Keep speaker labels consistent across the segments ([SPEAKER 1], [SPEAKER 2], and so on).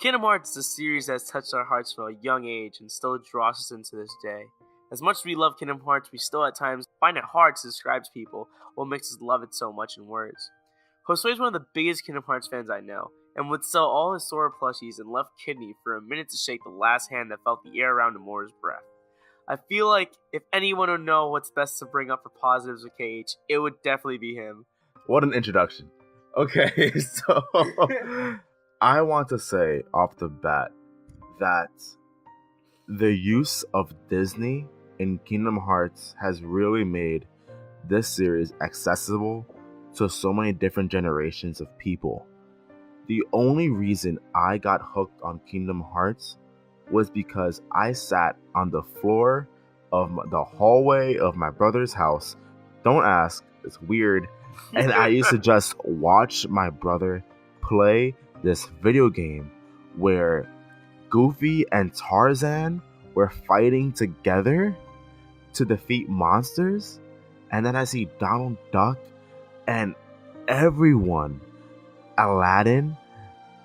[SPEAKER 1] Kingdom Hearts is a series that has touched our hearts from a young age and still draws us into this day. As much as we love Kingdom Hearts, we still at times find it hard to describe to people what makes us love it so much in words. Josue is one of the biggest Kingdom Hearts fans I know, and would sell all his Sora plushies and left kidney for a minute to shake the last hand that felt the air around Nemora's breath. I feel like if anyone would know what's best to bring up for positives with KH, it would definitely be him.
[SPEAKER 2] What an introduction. Okay, so I want to say off the bat that the use of Disney in Kingdom Hearts has really made this series accessible to so many different generations of people. The only reason I got hooked on Kingdom Hearts was because I sat on the floor of the hallway of my brother's house. Don't ask, it's weird. And I used to just watch my brother play this video game where Goofy and Tarzan were fighting together to defeat monsters. And then I see Donald Duck and everyone, Aladdin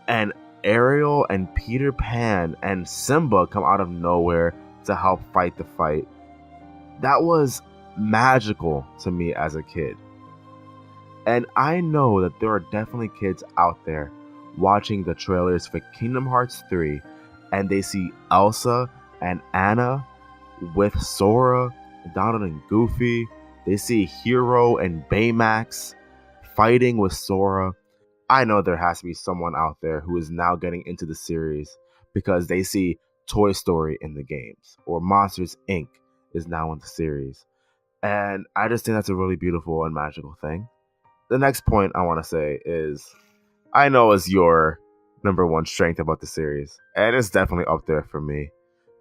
[SPEAKER 2] and Ariel and Peter Pan and Simba come out of nowhere to help fight the fight. That was magical to me as a kid. And I know that there are definitely kids out there watching the trailers for Kingdom Hearts 3 and they see Elsa and Anna with Sora, Donald and Goofy. They see Hero and Baymax fighting with Sora. I know there has to be someone out there who is now getting into the series because they see Toy Story in the games or Monsters Inc. is now in the series. And I just think that's a really beautiful and magical thing. The next point I want to say is I know is your number one strength about the series, and it's definitely up there for me.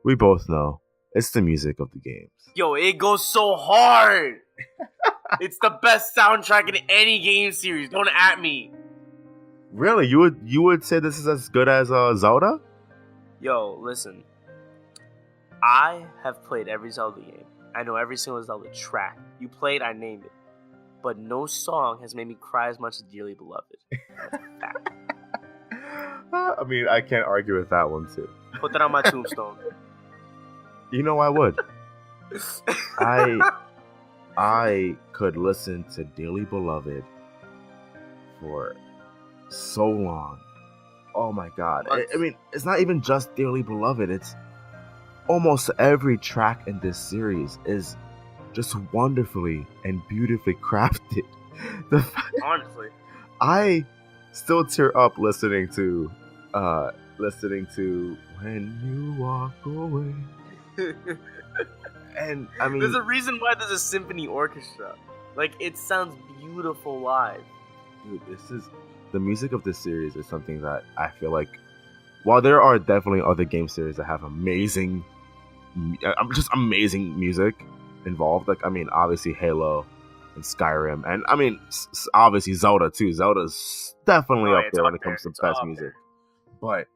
[SPEAKER 2] We both know it's the music of the games.
[SPEAKER 1] Yo, it goes so hard. It's the best soundtrack in any game series. Don't at me.
[SPEAKER 2] Really? You would say this is as good as Zelda?
[SPEAKER 1] Yo, listen. I have played every Zelda game. I know every single Zelda track. You played, I named it. But no song has made me cry as much as Dearly Beloved. That's a fact.
[SPEAKER 2] I mean, I can't argue with that one too.
[SPEAKER 1] Put that on my tombstone.
[SPEAKER 2] You know I would. I could listen to Dearly Beloved for so long. Oh my god. I mean, it's not even just Dearly Beloved. It's almost every track in this series is just wonderfully and beautifully crafted.
[SPEAKER 1] Honestly,
[SPEAKER 2] I still tear up listening to When You Walk Away. And I mean,
[SPEAKER 1] there's a reason why there's a symphony orchestra. Like, it sounds beautiful live.
[SPEAKER 2] Dude, the music of this series is something that I feel like, while there are definitely other game series that have amazing music involved, like, I mean, obviously Halo and Skyrim, and I mean, obviously Zelda too. Zelda's definitely up there when it comes to best music. But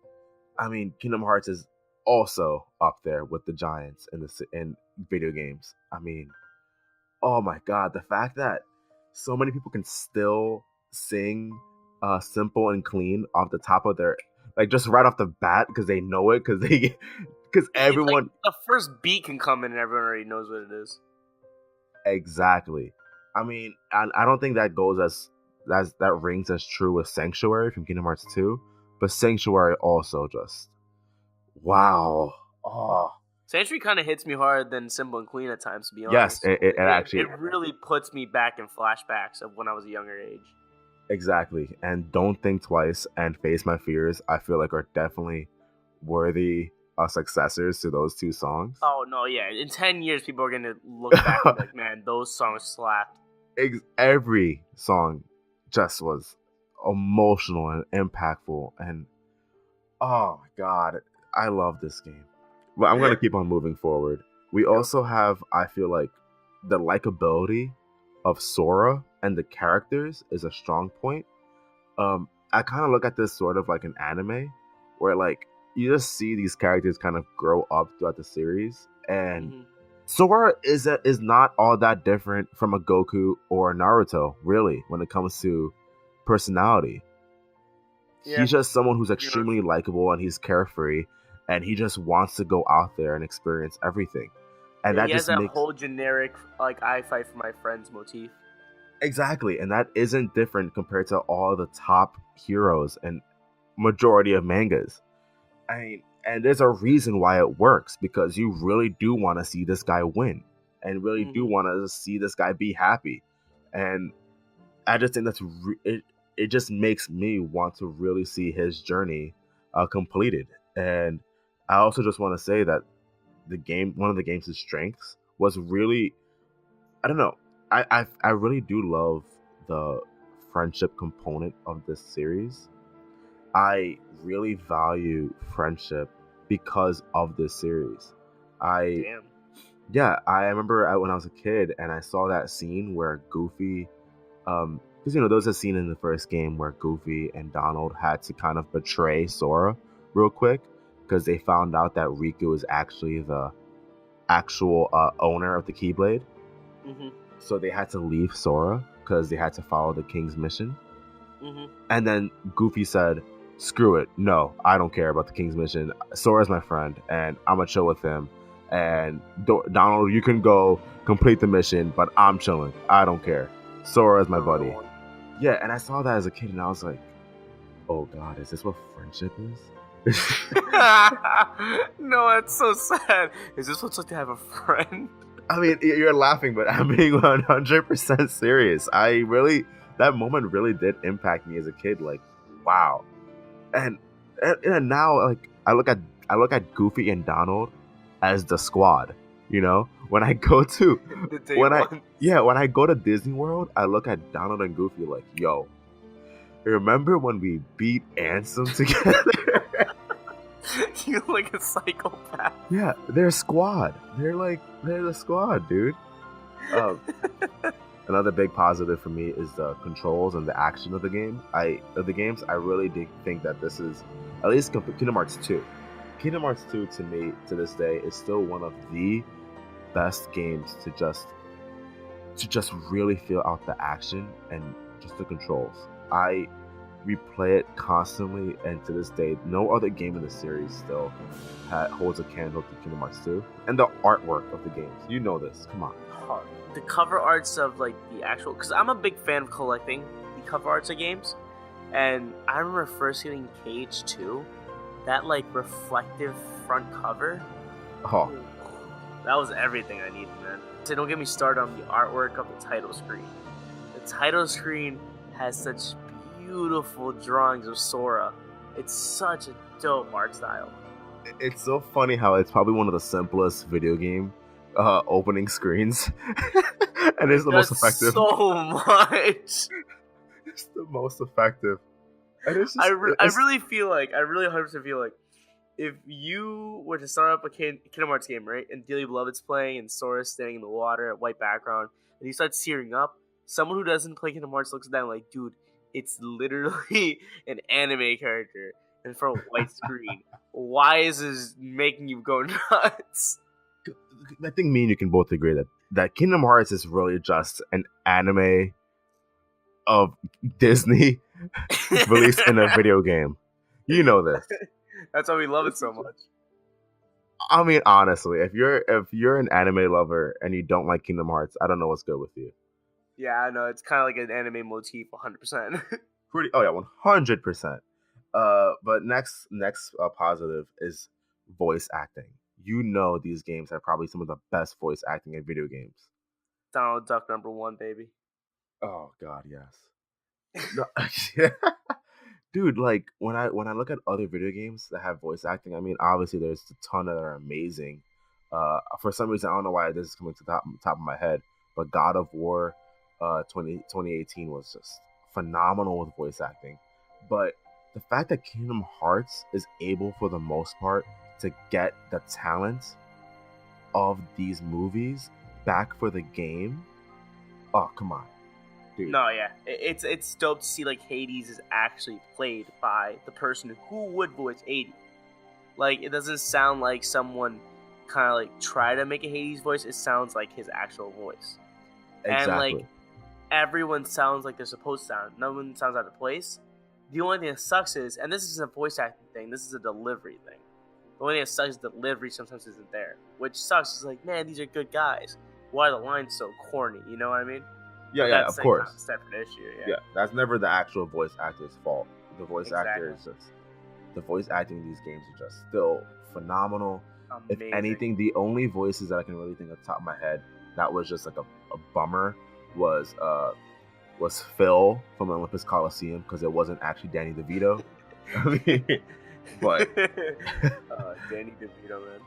[SPEAKER 2] I mean, Kingdom Hearts is also up there with the giants in video games. I mean, oh my god, the fact that so many people can still sing Simple and Clean off the top of their, like, just right off the bat because they know it, because everyone,
[SPEAKER 1] like the first beat can come in and everyone already knows what it is.
[SPEAKER 2] Exactly. I mean, I don't think that goes that rings as true with Sanctuary from Kingdom Hearts 2, but Sanctuary also just wow. Oh.
[SPEAKER 1] Sanctuary kind of hits me harder than Simple and Clean at times, to be honest.
[SPEAKER 2] Yes, it actually...
[SPEAKER 1] It really puts me back in flashbacks of when I was a younger age.
[SPEAKER 2] Exactly. And Don't Think Twice and Face My Fears, I feel like, are definitely worthy successors to those two songs.
[SPEAKER 1] Oh, no, yeah. In 10 years, people are going to look back and be like, man, those songs slapped.
[SPEAKER 2] Every song just was emotional and impactful. And, oh, my God, I love this game. But I'm going to keep on moving forward. We also have, I feel like, the likability of Sora and the characters is a strong point. I kind of look at this sort of like an anime where, like, you just see these characters kind of grow up throughout the series. And Sora is not all that different from a Goku or a Naruto, really, when it comes to personality.
[SPEAKER 1] Yeah.
[SPEAKER 2] He's just someone who's extremely likable and he's carefree, and he just wants to go out there and experience everything. And that
[SPEAKER 1] he has
[SPEAKER 2] just
[SPEAKER 1] that
[SPEAKER 2] makes
[SPEAKER 1] whole generic like I fight for my friends motif.
[SPEAKER 2] exactly, and that isn't different compared to all the top heroes and majority of mangas. I mean, and there's a reason why it works, because you really do want to see this guy win, and really do want to see this guy be happy. And I just think it just makes me want to really see his journey completed. And I also just want to say that one of the game's strengths was really, I don't know, I really do love the friendship component of this series. I really value friendship because of this series.
[SPEAKER 1] Damn.
[SPEAKER 2] I remember when I was a kid and I saw that scene where Goofy, because there was a scene in the first game where Goofy and Donald had to kind of betray Sora real quick because they found out that Riku is actually the actual owner of the Keyblade. So they had to leave Sora because they had to follow the King's mission. And then Goofy said, "Screw it. No, I don't care about the King's mission. Sora's my friend, and I'm gonna chill with him. And Donald, you can go complete the mission, but I'm chilling. I don't care. Sora's my buddy." Yeah, and I saw that as a kid, and I was like, "Oh God, is this what friendship is?"
[SPEAKER 1] No, that's so sad. Is this what it's like to have a friend?
[SPEAKER 2] I mean, you're laughing, but I'm being 100% serious. That moment really did impact me as a kid. Like, wow. And now, like, I look at Goofy and Donald as the squad. When I go to when I go to Disney World, I look at Donald and Goofy like, yo, remember when we beat Ansem together?
[SPEAKER 1] You're like a psychopath.
[SPEAKER 2] Yeah, they're a squad. They're the squad, dude. Another big positive for me is the controls and the action of the games. I really do think that this is, at least Kingdom Hearts 2. Kingdom Hearts 2 to me, to this day, is still one of the best games to just really feel out the action and just the controls. I replay it constantly, and to this day, no other game in the series still holds a candle to Kingdom Hearts 2. And the artwork of the games, you know this. Come on.
[SPEAKER 1] The cover arts of like the actual, because I'm a big fan of collecting the cover arts of games, and I remember first getting Cage 2, that like reflective front cover.
[SPEAKER 2] Oh,
[SPEAKER 1] that was everything I needed, man. So don't get me started on the artwork of the title screen. The title screen has such beautiful drawings of Sora. It's such a dope art style.
[SPEAKER 2] It's so funny how it's probably one of the simplest video game opening screens, and it's the most effective.
[SPEAKER 1] So much.
[SPEAKER 2] It's the most effective. And it's just,
[SPEAKER 1] I really 100% feel like if you were to start up a Kingdom Hearts game, right, and Dearly Beloved's playing and Sora's standing in the water at white background, and he starts tearing up, someone who doesn't play Kingdom Hearts looks at that and like, dude, it's literally an anime character in front of a white screen. Why is this making you go nuts?
[SPEAKER 2] I think me and you can both agree that Kingdom Hearts is really just an anime of Disney released in a video game. You know this.
[SPEAKER 1] That's why we love it so much.
[SPEAKER 2] I mean, honestly, if you're an anime lover and you don't like Kingdom Hearts, I don't know what's good with you.
[SPEAKER 1] Yeah, I know. It's kind of like an anime motif, 100%.
[SPEAKER 2] Oh yeah, 100%. But next positive is voice acting. You know these games have probably some of the best voice acting in video games.
[SPEAKER 1] Donald Duck #1, baby.
[SPEAKER 2] Oh God, yes. No, dude, like when I look at other video games that have voice acting, I mean, obviously there's a ton that are amazing. For some reason, I don't know why this is coming to the top of my head, but God of War 2018 was just phenomenal with voice acting. But the fact that Kingdom Hearts is able, for the most part, to get the talent of these movies back for the game, oh come on, dude.
[SPEAKER 1] No, yeah, it's dope to see like Hades is actually played by the person who would voice 80. Like, it doesn't sound like someone kind of like try to make a Hades voice. It sounds like his actual voice.
[SPEAKER 2] Exactly.
[SPEAKER 1] And like everyone sounds like they're supposed to sound. No one sounds out of place. The only thing that sucks is, and this isn't a voice acting thing, this is a delivery thing. The only thing that sucks is delivery sometimes isn't there, which sucks. It's like, man, these are good guys. Why are the lines so corny? You know what I mean?
[SPEAKER 2] Yeah, of course.
[SPEAKER 1] Kind of a separate issue.
[SPEAKER 2] Yeah, that's never the actual voice actor's fault. The voice actor
[SPEAKER 1] Exactly.
[SPEAKER 2] is just the voice acting in these games is just still phenomenal.
[SPEAKER 1] Amazing.
[SPEAKER 2] If anything, the only voices that I can really think off the top of my head that was just like a bummer was Phil from Olympus Coliseum, because it wasn't actually Danny DeVito. I mean, but
[SPEAKER 1] Danny DeVito, man.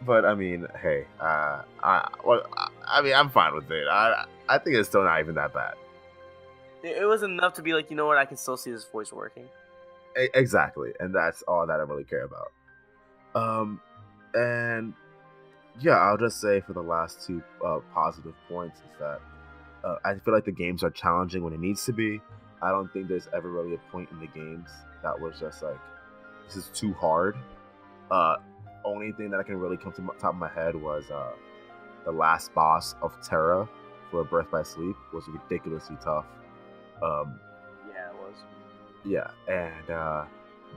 [SPEAKER 2] But I mean, hey, I'm fine with it. I think it's still not even that bad.
[SPEAKER 1] It was enough to be like, you know what, I can still see this voice working.
[SPEAKER 2] Exactly, and that's all that I really care about. And yeah, I'll just say for the last two positive points is that I feel like the games are challenging when it needs to be. I don't think there's ever really a point in the games that was just like, this is too hard. Only thing that I can really come to the top of my head was the last boss of Terra for Birth by Sleep was ridiculously tough.
[SPEAKER 1] Yeah, it was.
[SPEAKER 2] Yeah, and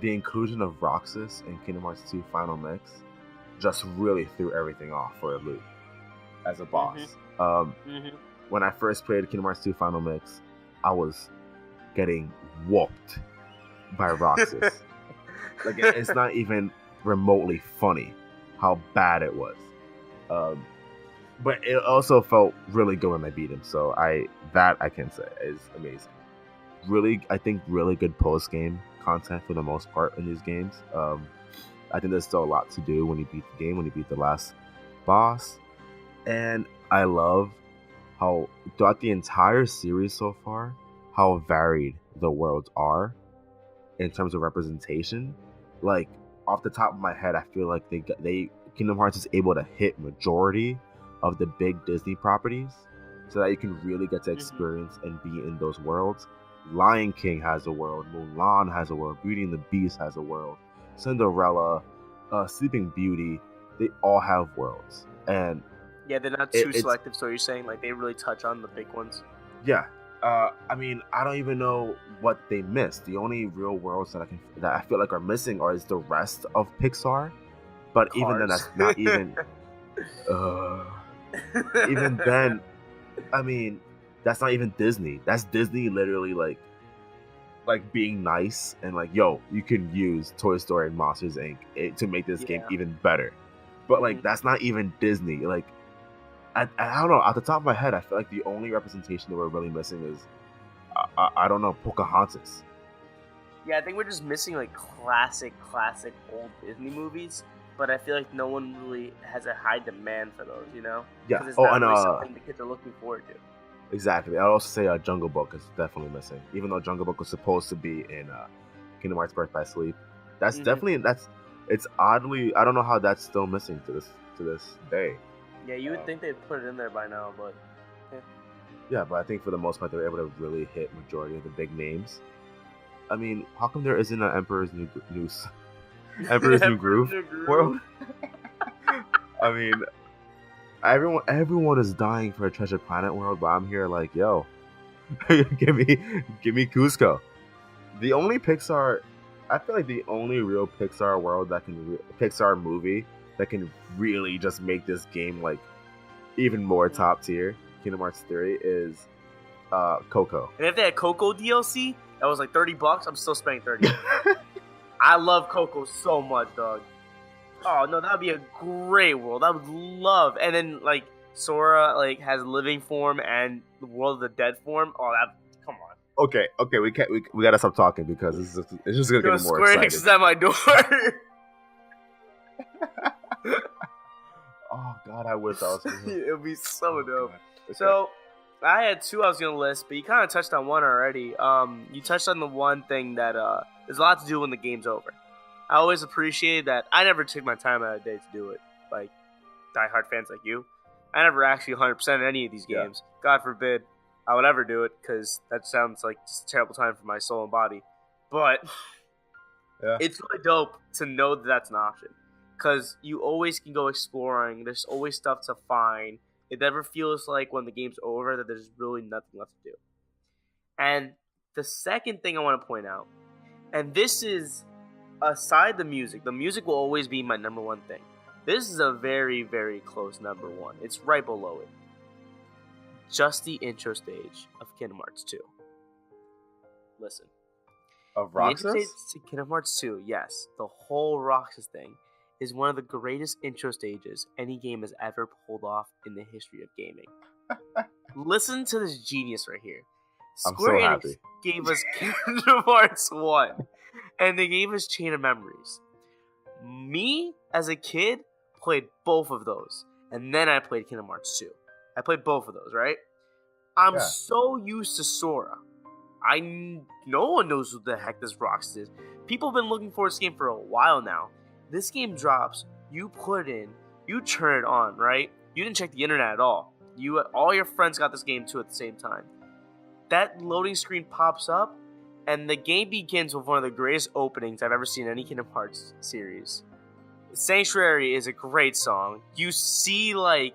[SPEAKER 2] the inclusion of Roxas in Kingdom Hearts 2 Final Mix just really threw everything off for a loop as a boss. When I first played Kingdom Hearts 2 Final Mix, I was getting whooped by Roxas. Like, it's not even remotely funny how bad it was. But it also felt really good when I beat him, so I can say is amazing. Really, I think really good post-game content for the most part in these games. I think there's still a lot to do when you beat the game, when you beat the last boss. And I love how throughout the entire series so far, how varied the worlds are in terms of representation. Like, off the top of my head, I feel like they Kingdom Hearts is able to hit majority of the big Disney properties, so that you can really get to experience and be in those worlds. Lion King has a world, Mulan has a world, Beauty and the Beast has a world, Cinderella, Sleeping Beauty, they all have worlds. And
[SPEAKER 1] yeah, they're not too selective, so you're saying like they really touch on the big ones.
[SPEAKER 2] Yeah. I mean, I don't even know what they missed. The only real worlds that I feel like are missing is the rest of Pixar. But
[SPEAKER 1] Cars.
[SPEAKER 2] Even then, that's not even. Even then, I mean, that's not even Disney. That's Disney literally like being nice and like, yo, you can use Toy Story and Monsters Inc. To make this game even better. But like, that's not even Disney. Like, I don't know. Off the top of my head, I feel like the only representation that we're really missing is, I don't know, Pocahontas.
[SPEAKER 1] Yeah, I think we're just missing like classic old Disney movies. But I feel like no one really has a high demand for those, you know?
[SPEAKER 2] Yeah.
[SPEAKER 1] It's not really something the kids are looking forward to.
[SPEAKER 2] Exactly. I'd also say Jungle Book is definitely missing. Even though Jungle Book was supposed to be in Kingdom Hearts Birth by Sleep, that's definitely it's oddly, I don't know how that's still missing to this day.
[SPEAKER 1] Yeah, you would think they'd put it in there by now, but
[SPEAKER 2] yeah, but I think for the most part they were able to really hit majority of the big names. I mean, how come there isn't an Emperor's New Groove world? I mean, everyone is dying for a Treasure Planet world, but I'm here like, yo, give me Cusco. The only Pixar, I feel like the only real Pixar world Pixar movie that can really just make this game like even more top tier, Kingdom Hearts 3, is Coco.
[SPEAKER 1] And if they had Coco DLC, that was like $30, I'm still spending $30. I love Coco so much, dog. Oh no, that would be a great world. I would love. And then like Sora like has living form and the World of the Dead form. Oh, that, come on.
[SPEAKER 2] Okay, we gotta stop talking because it's just gonna get more
[SPEAKER 1] Square
[SPEAKER 2] exciting.
[SPEAKER 1] Enix is at my door.
[SPEAKER 2] Oh God, I wish I was.
[SPEAKER 1] It would be so dope.
[SPEAKER 2] Okay.
[SPEAKER 1] So I had two I was gonna list, but you kind of touched on one already. You touched on the one thing that there's a lot to do when the game's over. I always appreciate that. I never took my time out of the day to do it. Like diehard fans like you, I never actually 100% any of these games. Yeah. God forbid I would ever do it, because that sounds like just a terrible time for my soul and body. But it's really dope to know that that's an option, because you always can go exploring. There's always stuff to find. It never feels like when the game's over that there's really nothing left to do. And the second thing I want to point out And this is, aside the music will always be my number one thing. This is a very, very close number one. It's right below it. Just the intro stage of Kingdom Hearts 2. Listen.
[SPEAKER 2] Of
[SPEAKER 1] The intro
[SPEAKER 2] Roxas?
[SPEAKER 1] stage to Kingdom Hearts 2, yes. The whole Roxas thing is one of the greatest intro stages any game has ever pulled off in the history of gaming. Listen to this genius right here.
[SPEAKER 2] I'm
[SPEAKER 1] Square
[SPEAKER 2] so
[SPEAKER 1] Enix
[SPEAKER 2] happy.
[SPEAKER 1] gave us Kingdom Hearts 1, and they gave us Chain of Memories. Me, as a kid, played both of those, and then I played Kingdom Hearts 2. I played both of those, right? I'm so used to Sora. No one knows who the heck this Roxas is. People have been looking for this game for a while now. This game drops, you put it in, you turn it on, right? You didn't check the internet at all. All your friends got this game too at the same time. That loading screen pops up, and the game begins with one of the greatest openings I've ever seen in any Kingdom Hearts series. Sanctuary is a great song. You see, like,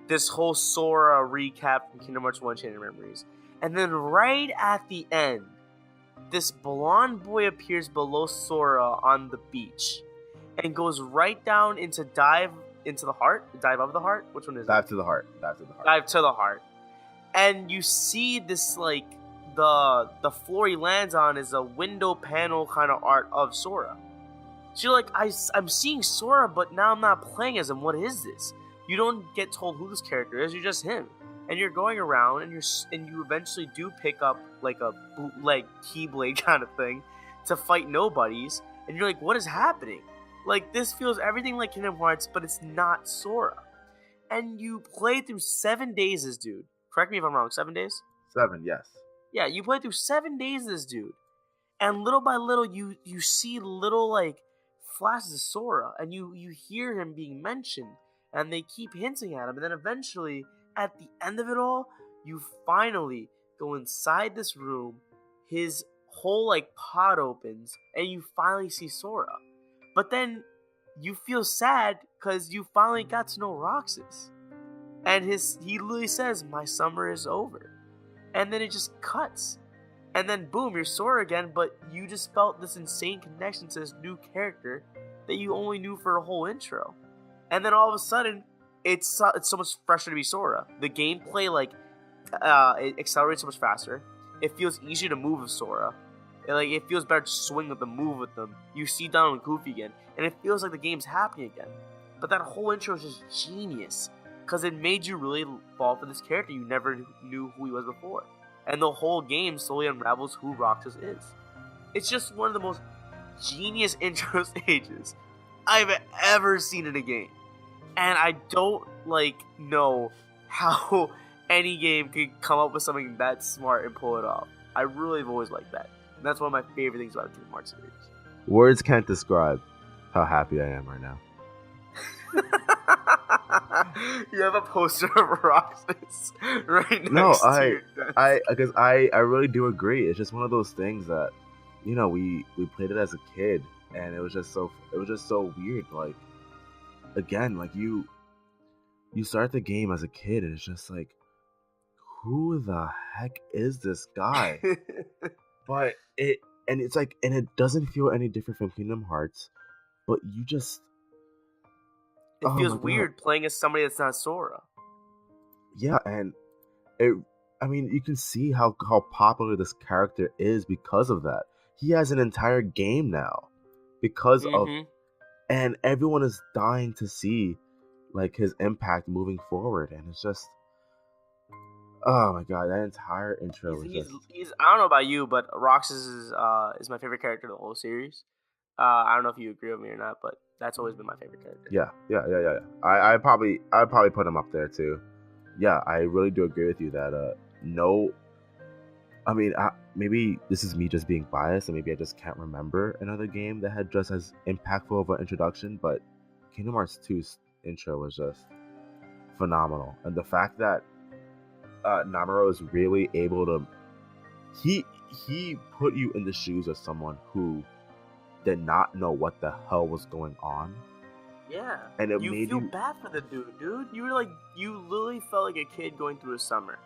[SPEAKER 1] this whole Sora recap from Kingdom Hearts 1 Chain of Memories. And then right at the end, this blonde boy appears below Sora on the beach and goes right down into Dive into the Heart? Dive of the Heart? Which one is
[SPEAKER 2] Dive
[SPEAKER 1] it?
[SPEAKER 2] to the Heart. Dive to the Heart.
[SPEAKER 1] Dive to the Heart. And you see this, like, the floor he lands on is a window panel kind of art of Sora. So you're like, I'm seeing Sora, but now I'm not playing as him. What is this? You don't get told who this character is. You're just him. And you're going around, and you eventually do pick up like a bootleg Keyblade kind of thing to fight nobodies. And you're like, what is happening? Like, this feels everything like Kingdom Hearts, but it's not Sora. And you play through 7 days as dude. Correct me if I'm wrong. 7 days?
[SPEAKER 2] 7, yes.
[SPEAKER 1] Yeah, you play through 7 days as this dude. And little by little, you see little, like, flashes of Sora. And you hear him being mentioned. And they keep hinting at him. And then eventually, at the end of it all, you finally go inside this room. His whole, like, pod opens. And you finally see Sora. But then you feel sad because you finally got to know Roxas. And he literally says, my summer is over. And then it just cuts. And then boom, you're Sora again, but you just felt this insane connection to this new character that you only knew for a whole intro. And then all of a sudden, it's so much fresher to be Sora. The gameplay, like, it accelerates so much faster. It feels easier to move with Sora. It feels better to swing with them, move with them. You see Donald and Goofy again, and it feels like the game's happening again. But that whole intro is just genius, because it made you really fall for this character you never knew who he was before. And the whole game slowly unravels who Roxas is. It's just one of the most genius intro stages I've ever seen in a game. And I don't, know how any game could come up with something that smart and pull it off. I really have always liked that. And that's one of my favorite things about the Kingdom Hearts series.
[SPEAKER 2] Words can't describe how happy I am right now.
[SPEAKER 1] You have a poster of Roxas right next to you.
[SPEAKER 2] Because I really do agree. It's just one of those things that, we played it as a kid, and it was just so weird. Like, again, like you start the game as a kid, and it's just like, who the heck is this guy? But it doesn't feel any different from Kingdom Hearts, but you just...
[SPEAKER 1] It feels weird playing as somebody that's not Sora.
[SPEAKER 2] Yeah, and you can see how popular this character is because of that. He has an entire game now because of... And everyone is dying to see, like, his impact moving forward, and it's just... Oh my god, that entire intro
[SPEAKER 1] he's I don't know about you, but Roxas is my favorite character in the whole series. I don't know if you agree with me or not, but that's always been my favorite character.
[SPEAKER 2] Yeah. I'd probably put him up there too. Yeah, I really do agree with you that maybe this is me just being biased, and maybe I just can't remember another game that had just as impactful of an introduction, but Kingdom Hearts 2's intro was just phenomenal. And the fact that Namuro is really able to... He put you in the shoes of someone who did not know what the hell was going on.
[SPEAKER 1] Yeah.
[SPEAKER 2] And it
[SPEAKER 1] you
[SPEAKER 2] made
[SPEAKER 1] feel bad for the dude. You were like, you literally felt like a kid going through a summer.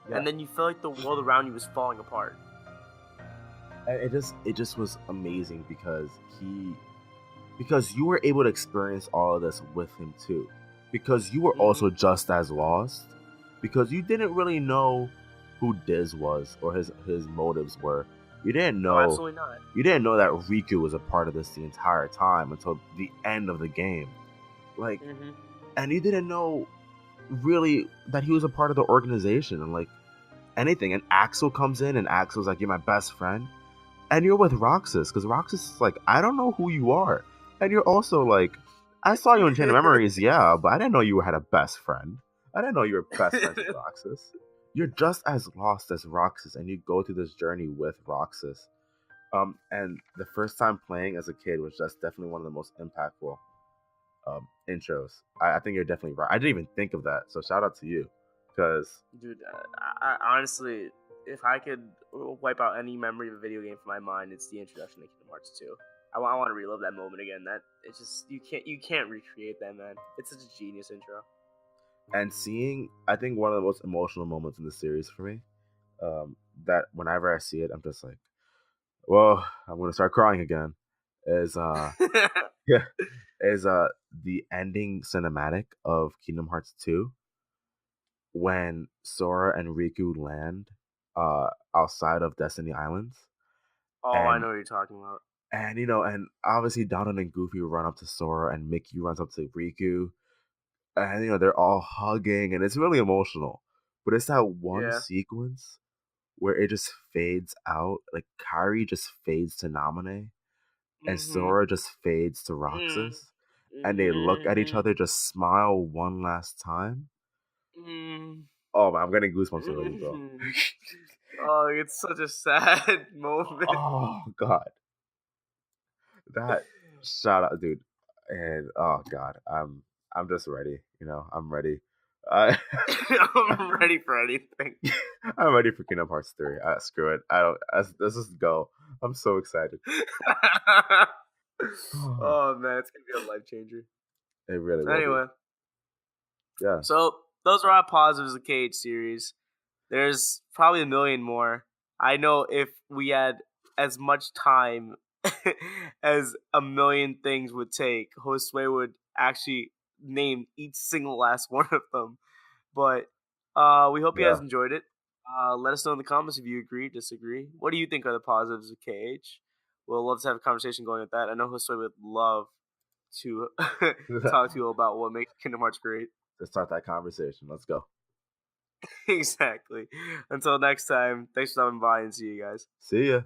[SPEAKER 1] Yeah. And then you felt like the world around you was falling apart.
[SPEAKER 2] And it just was amazing because you were able to experience all of this with him too. Because you were also just as lost. Because you didn't really know who Diz was or his motives were. You didn't
[SPEAKER 1] Oh,
[SPEAKER 2] know
[SPEAKER 1] absolutely not.
[SPEAKER 2] you didn't know that Riku was a part of this the entire time until the end of the game. Like and you didn't know really that he was a part of the organization and like anything. And Axel comes in and Axel's like, "You're my best friend." And you're with Roxas, because Roxas is like, "I don't know who you are." And you're also like, "I saw you in Chain of Memories, yeah, but I didn't know you had a best friend. I didn't know you were best friends with Roxas." You're just as lost as Roxas, and you go through this journey with Roxas. And the first time playing as a kid was just definitely one of the most impactful intros. I think you're definitely right. I didn't even think of that, so shout out to you, because
[SPEAKER 1] Dude, I honestly, if I could wipe out any memory of a video game from my mind, it's the introduction to Kingdom Hearts 2. I want to relive that moment again. That it's just you can't recreate that, man. It's such a genius intro.
[SPEAKER 2] And seeing, I think one of the most emotional moments in the series for me, that whenever I see it, I'm just like, "Whoa, I'm gonna start crying again." Is yeah, is the ending cinematic of Kingdom Hearts 2 when Sora and Riku land outside of Destiny Islands,
[SPEAKER 1] Oh, I
[SPEAKER 2] and
[SPEAKER 1] know what you're talking about.
[SPEAKER 2] and obviously Donald and Goofy run up to Sora and Mickey runs up to Riku, and they're all hugging and it's really emotional. But it's that one
[SPEAKER 1] Yeah.
[SPEAKER 2] sequence where it just fades out, like Kairi just fades to Namine and Sora just fades to Roxas, and they look at each other, just smile one last time. Oh man, I'm getting goosebumps already, bro.
[SPEAKER 1] Oh, it's such a sad moment.
[SPEAKER 2] Oh god, that shout out, dude, and oh god, I'm just ready. I'm ready. I
[SPEAKER 1] I'm ready for anything.
[SPEAKER 2] I'm ready for Kingdom Hearts 3. Screw it. I don't. Let's just go. I'm so excited.
[SPEAKER 1] Oh man, it's gonna be a life changer.
[SPEAKER 2] It really will
[SPEAKER 1] Anyway,
[SPEAKER 2] be. Yeah.
[SPEAKER 1] so those are our positives of the KH series. There's probably a million more. I know if we had as much time as a million things would take, Josue would actually name each single last one of them. But we hope you guys
[SPEAKER 2] Yeah.
[SPEAKER 1] enjoyed it. Let us know in the comments if you agree, disagree. What do you think are the positives of KH? We'll love to have a conversation going with that. I know Josue would love to talk to you about what makes Kingdom Hearts great.
[SPEAKER 2] To start that conversation. Let's go.
[SPEAKER 1] Exactly. Until next time, thanks for stopping by and see you guys.
[SPEAKER 2] See ya.